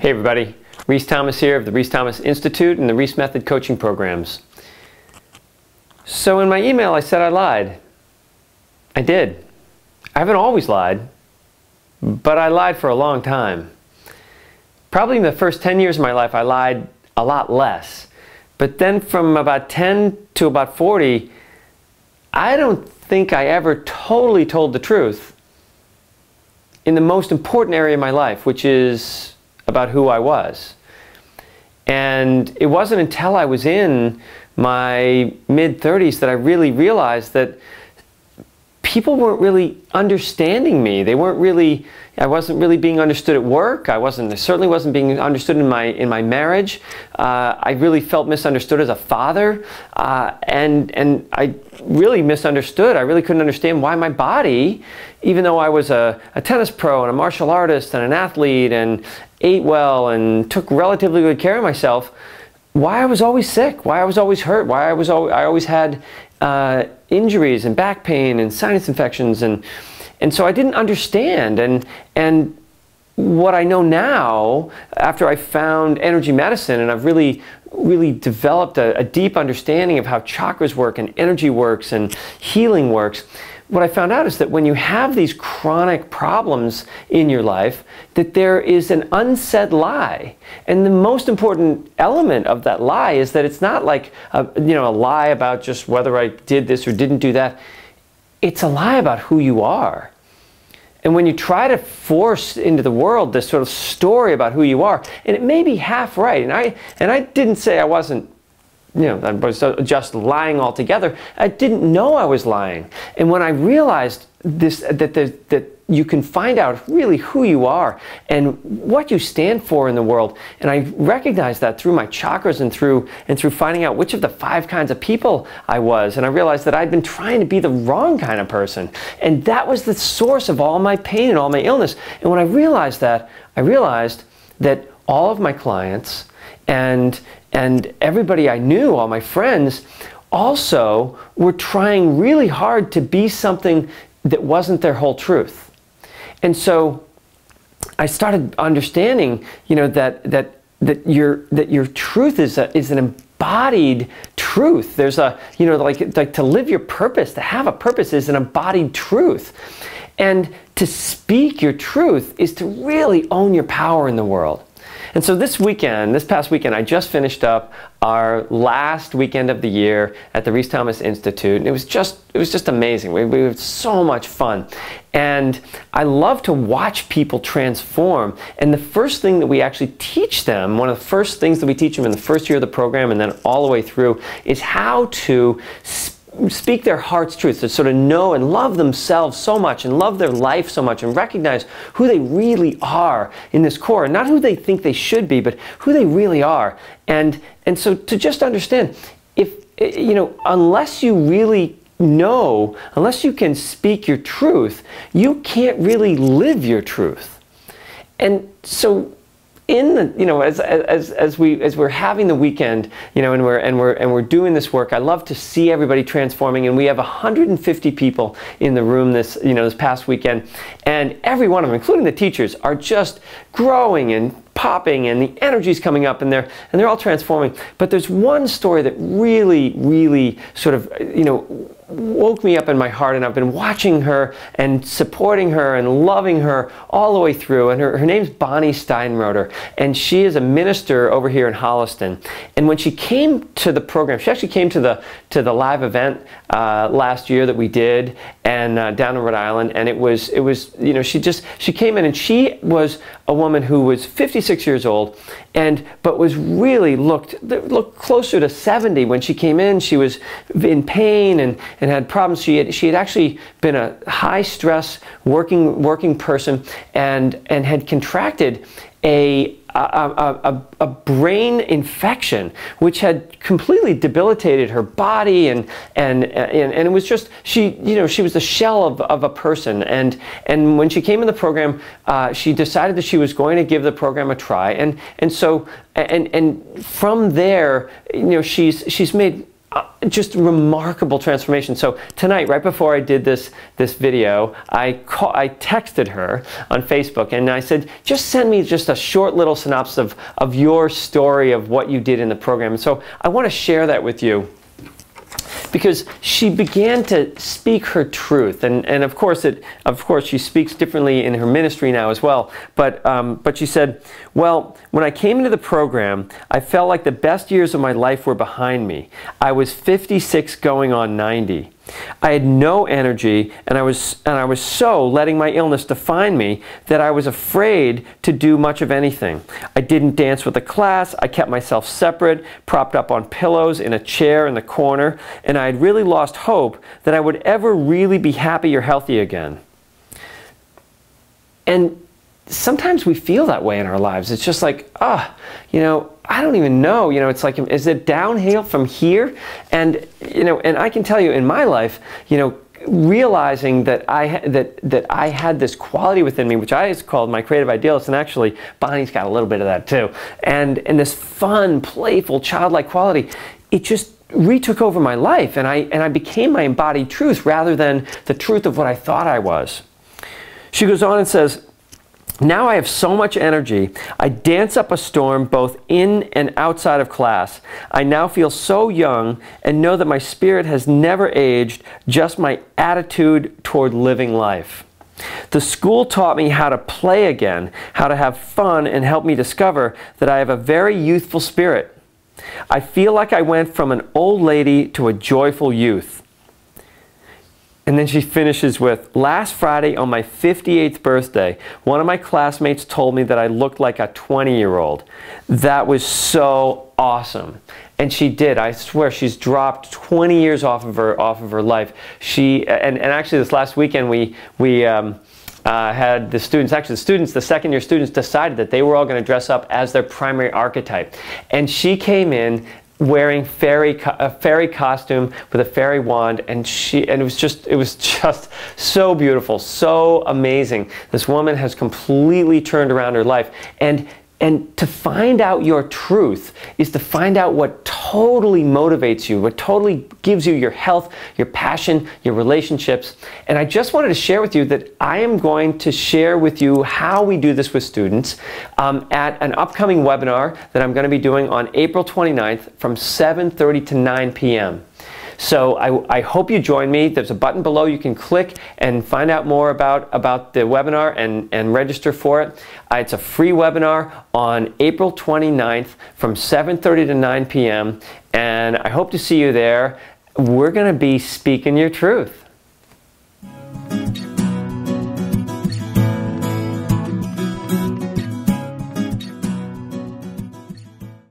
Hey everybody, Rhys Thomas here of the Rhys Thomas Institute and the Rhys Method coaching programs. So in my email I said I lied. I did. I haven't always lied, but I lied for a long time. Probably in the first 10 years of my life I lied a lot less. But then from about 10 to about 40, I don't think I ever totally told the truth in the most important area of my life, which is about who I was. And it wasn't until I was in my mid-30s that I really realized that people weren't really understanding me. They weren't really, I wasn't really being understood at work. I certainly wasn't being understood in my marriage. I really felt misunderstood as a father. And I really misunderstood. I really couldn't understand why my body, even though I was a tennis pro and a martial artist and an athlete and ate well and took relatively good care of myself, why I was always sick, why I was always hurt, why I always had injuries and back pain and sinus infections, and so I didn't understand. And what I know now, after I found energy medicine and I've really developed a deep understanding of how chakras work and energy works and healing works, what I found out is that when you have these chronic problems in your life, that there is an unsaid lie. And the most important element of that lie is that it's not like a lie about just whether I did this or didn't do that. It's a lie about who you are. And when you try to force into the world this sort of story about who you are, and it may be half right, and I didn't say I wasn't, I was just lying altogether. I didn't know I was lying. And when I realized this, that you can find out really who you are and what you stand for in the world, and I recognized that through my chakras and through finding out which of the 5 kinds of people I was, and I realized that I'd been trying to be the wrong kind of person, and that was the source of all my pain and all my illness. And when I realized that, I realized that all of my clients and everybody I knew, all my friends, also were trying really hard to be something that wasn't their whole truth. And so I started understanding, that your truth is an embodied truth. There's a, like to live your purpose, to have a purpose is an embodied truth. And to speak your truth is to really own your power in the world. And so this past weekend, I just finished up our last weekend of the year at the Rhys Thomas Institute, and it was just amazing. We had so much fun. And I love to watch people transform. And the first thing that we actually teach them, one of the first things that we teach them in the first year of the program and then all the way through, is how to speak their heart's truth, to sort of know and love themselves so much and love their life so much and recognize who they really are in this core, and not who they think they should be, but who they really are. And so to just understand, unless you really know, unless you can speak your truth, you can't really live your truth. And so in the, as we're having the weekend, and we're doing this work, I love to see everybody transforming, and we have 150 people in the room this past weekend, and every one of them, including the teachers, are just growing and popping, and the energy's coming up, and they're all transforming. But there's one story that really sort of woke me up in my heart, and I've been watching her and supporting her and loving her all the way through. And her name's Bonnie Steinroder, and she is a minister over here in Holliston. And when she came to the program, she actually came to the live event last year that we did, and down in Rhode Island. And it was she came in, and she was a woman who was 56 years old, but was really looked closer to 70 when she came in. She was in pain and had problems. She had actually been a high stress working person and had contracted a brain infection, which had completely debilitated her body, and it was just, she was the shell of a person. And when she came in the program, she decided that she was going to give the program a try, and so from there, she's made just remarkable transformation. So tonight, right before I did this video, I texted her on Facebook and I said, just send me just a short little synopsis of your story of what you did in the program. And so I want to share that with you, because she began to speak her truth, and of course she speaks differently in her ministry now as well. But she said, well, when I came into the program, I felt like the best years of my life were behind me. I was 56 going on 90. I had no energy, and I was so letting my illness define me that I was afraid to do much of anything. I didn't dance with the class. I kept myself separate, propped up on pillows in a chair in the corner, and I had really lost hope that I would ever really be happy or healthy again. And sometimes we feel that way in our lives. It's just like, you know, I don't even know, you know, it's like, is it downhill from here? And, you know, and I can tell you in my life, you know, realizing that I had this quality within me, which I called my creative idealist, and actually Bonnie's got a little bit of that too. And this fun, playful, childlike quality, it just retook over my life, and I became my embodied truth rather than the truth of what I thought I was. She goes on and says, now I have so much energy. I dance up a storm both in and outside of class. I now feel so young and know that my spirit has never aged, just my attitude toward living life. The school taught me how to play again, how to have fun, and helped me discover that I have a very youthful spirit. I feel like I went from an old lady to a joyful youth. And then she finishes with, last Friday on my 58th birthday, one of my classmates told me that I looked like a 20-year-old. That was so awesome. And she did. I swear, she's dropped 20 years off of her life. And actually this last weekend we had the students, the second-year students decided that they were all going to dress up as their primary archetype. And she came in wearing a fairy costume with a fairy wand, and it was just so beautiful, so amazing. This woman has completely turned around her life, and to find out your truth is to find out what totally motivates you, what totally gives you your health, your passion, your relationships. And I just wanted to share with you that I am going to share with you how we do this with students at an upcoming webinar that I'm going to be doing on April 29th from 7:30 to 9 p.m. So I hope you join me. There's a button below you can click and find out more about the webinar and register for it. It's a free webinar on April 29th from 7:30 to 9 p.m. And I hope to see you there. We're going to be speaking your truth.